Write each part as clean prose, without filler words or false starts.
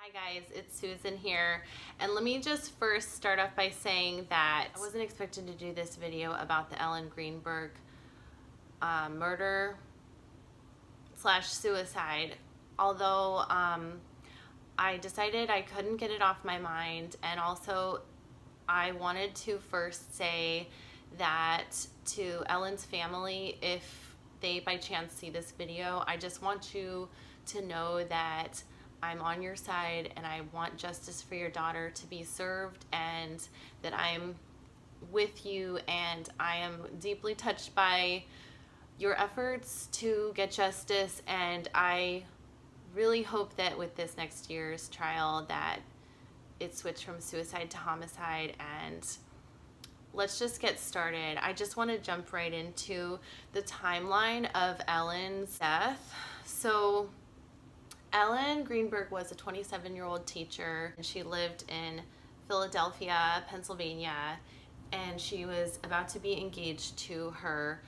Hi guys, it's Susan here, and let me just first start off by saying that I wasn't expecting to do this video about the Ellen Greenberg murder / suicide, although I decided I couldn't get it off my mind, and also I wanted to first say that to Ellen's family, if they by chance see this video, I just want you to know that I'm on your side and I want justice for your daughter to be served, and that I'm with you, and I am deeply touched by your efforts to get justice, and I really hope that with this next year's trial that it switched from suicide to homicide. And let's just get started. I just want to jump right into the timeline of Ellen's death. So Ellen Greenberg was a 27-year-old teacher, and she lived in Philadelphia, Pennsylvania, and she was about to be engaged to her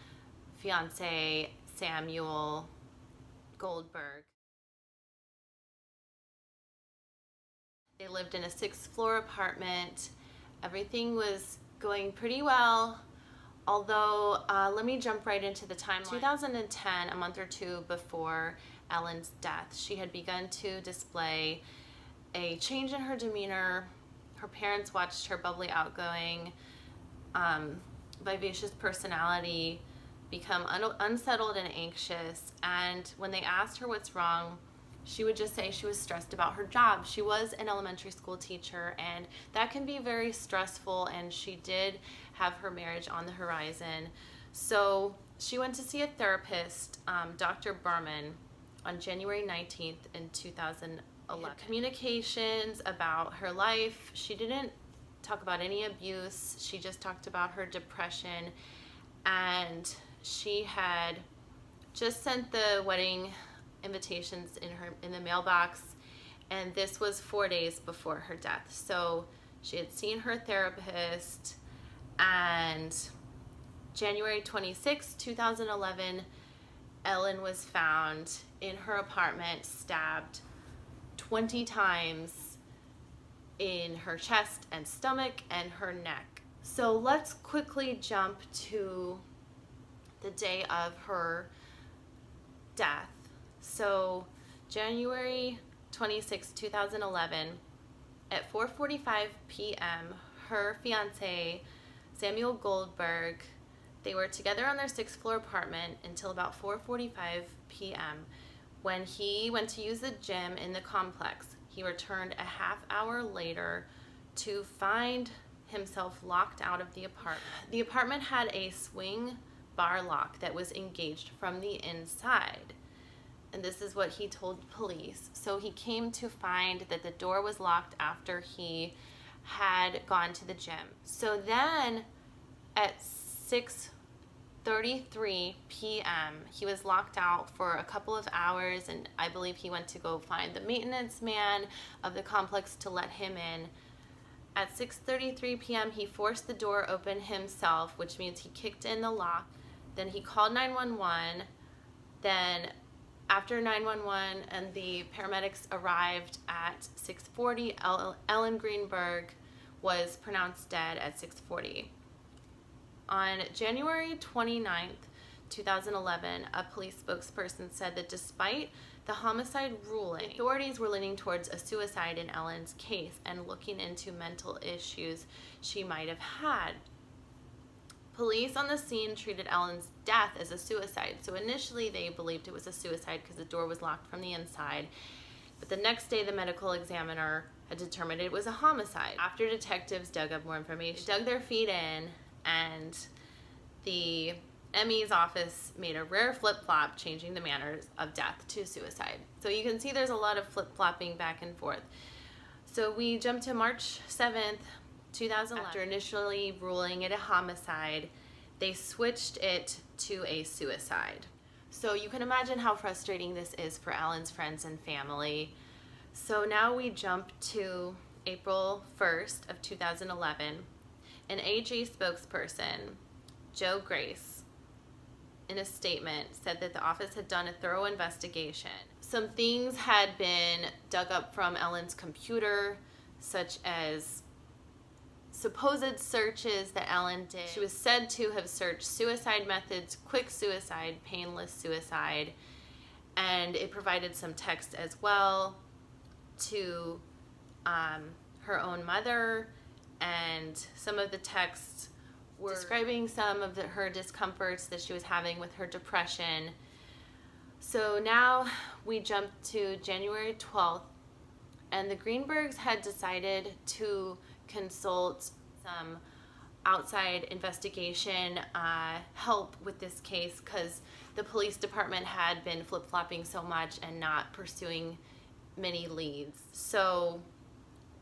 fiance, Samuel Goldberg. They lived in a 6th-floor apartment. Everything was going pretty well, although let me jump right into the timeline. 2010, a month or two before Ellen's death, she had begun to display a change in her demeanor. Her parents watched her bubbly, outgoing, vivacious personality become unsettled and anxious, and when they asked her what's wrong, she would just say she was stressed about her job. She was an elementary school teacher, and that can be very stressful, and she did have her marriage on the horizon. So she went to see a therapist, Dr. Berman, on January 19th in 2011. Communications about her life. She didn't talk about any abuse. She just talked about her depression, and she had just sent the wedding invitations in the mailbox, and this was 4 days before her death. So she had seen her therapist, and January 26, 2011, Ellen was found in her apartment, stabbed 20 times in her chest and stomach and her neck. So let's quickly jump to the day of her death. So January 26, 2011, at 4:45 p.m., her fiance, Samuel Goldberg, they were together on their 6th-floor apartment until about 4:45 p.m. when he went to use the gym in the complex. He returned a half hour later to find himself locked out of the apartment. The apartment had a swing bar lock that was engaged from the inside, and this is what he told police. So he came to find that the door was locked after he had gone to the gym. So then at 6:33 p.m., he was locked out for a couple of hours, and I believe he went to go find the maintenance man of the complex to let him in. At 6:33 p.m., he forced the door open himself, which means he kicked in the lock. Then he called 911. Then after 911 and the paramedics arrived at 6:40, Ellen Greenberg was pronounced dead at 6:40. On January 29th, 2011, a police spokesperson said that despite the homicide ruling, authorities were leaning towards a suicide in Ellen's case and looking into mental issues she might have had. Police on the scene treated Ellen's death as a suicide. So initially they believed it was a suicide because the door was locked from the inside. But the next day the medical examiner had determined it was a homicide. After detectives dug up more information, they dug their feet in, and the ME's office made a rare flip-flop, changing the manner of death to suicide. So you can see there's a lot of flip-flopping back and forth. So we jump to March 7th, 2011. After initially ruling it a homicide, they switched it to a suicide. So you can imagine how frustrating this is for Ellen's friends and family. So now we jump to April 1st of 2011. An AG spokesperson, Joe Grace, in a statement, said that the office had done a thorough investigation. Some things had been dug up from Ellen's computer, such as supposed searches that Ellen did. She was said to have searched suicide methods, quick suicide, painless suicide, and it provided some text as well to her own mother, and some of the texts were describing some of her discomforts that she was having with her depression. So now we jump to January 12th, and the Greenbergs had decided to consult some outside investigation help with this case because the police department had been flip-flopping so much and not pursuing many leads. So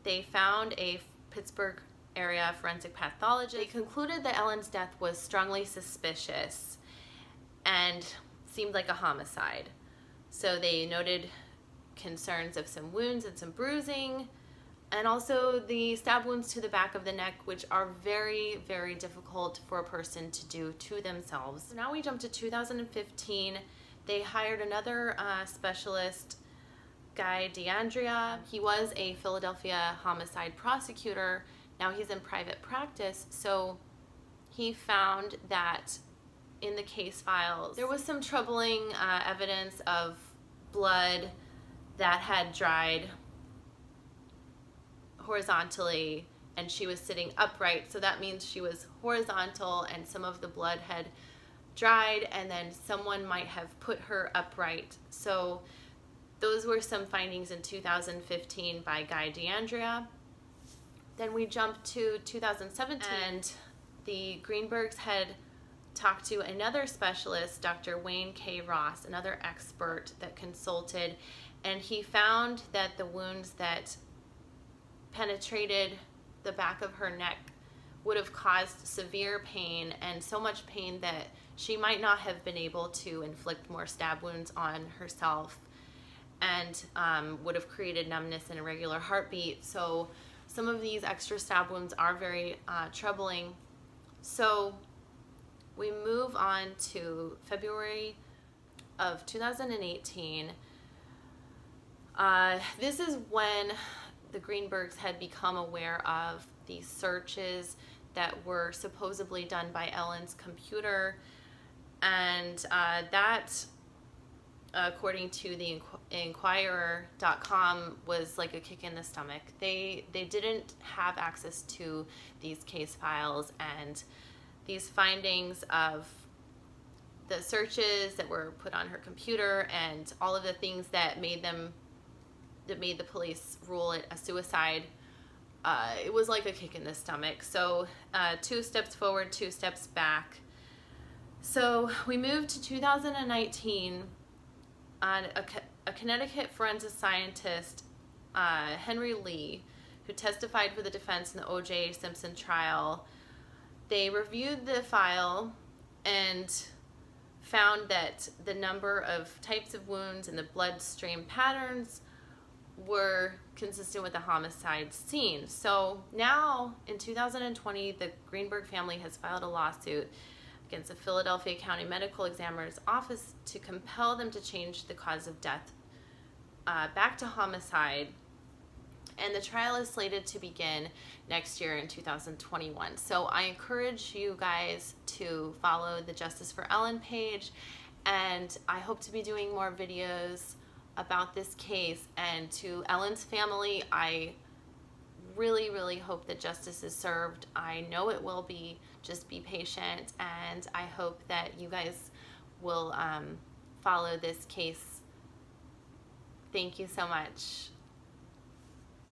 they found a Pittsburgh area forensic pathologist. They concluded that Ellen's death was strongly suspicious and seemed like a homicide. So they noted concerns of some wounds and some bruising, and also the stab wounds to the back of the neck, which are very, very difficult for a person to do to themselves. So now we jump to 2015. They hired another specialist, Guy DeAndrea. He was a Philadelphia homicide prosecutor. Now he's in private practice. So he found that in the case files, there was some troubling evidence of blood that had dried horizontally, and she was sitting upright. So that means she was horizontal and some of the blood had dried, and then someone might have put her upright. So those were some findings in 2015 by Guy DeAndrea. Then we jump to 2017, and the Greenbergs had talked to another specialist, Dr. Wayne K. Ross, another expert that consulted, and he found that the wounds that penetrated the back of her neck would have caused severe pain, and so much pain that she might not have been able to inflict more stab wounds on herself, and would have created numbness and irregular heartbeat. So some of these extra stab wounds are very troubling. So we move on to February of 2018. This is when the Greenbergs had become aware of these searches that were supposedly done by Ellen's computer, and that, according to the Inquirer.com, was like a kick in the stomach. They didn't have access to these case files, and these findings of the searches that were put on her computer and all of the things that made the police rule it a suicide, it was like a kick in the stomach. So 2 steps forward, 2 steps back. So we moved to 2019 on a Connecticut forensic scientist, Henry Lee, who testified for the defense in the O.J. Simpson trial. They reviewed the file and found that the number of types of wounds and the bloodstream patterns were consistent with the homicide scene. So now in 2020, the Greenberg family has filed a lawsuit against the Philadelphia County Medical Examiner's Office to compel them to change the cause of death back to homicide. And the trial is slated to begin next year in 2021. So I encourage you guys to follow the Justice for Ellen page, and I hope to be doing more videos about this case. And to Ellen's family, I really, really hope that justice is served. I know it will be. Just be patient, and I hope that you guys will follow this case. Thank you so much.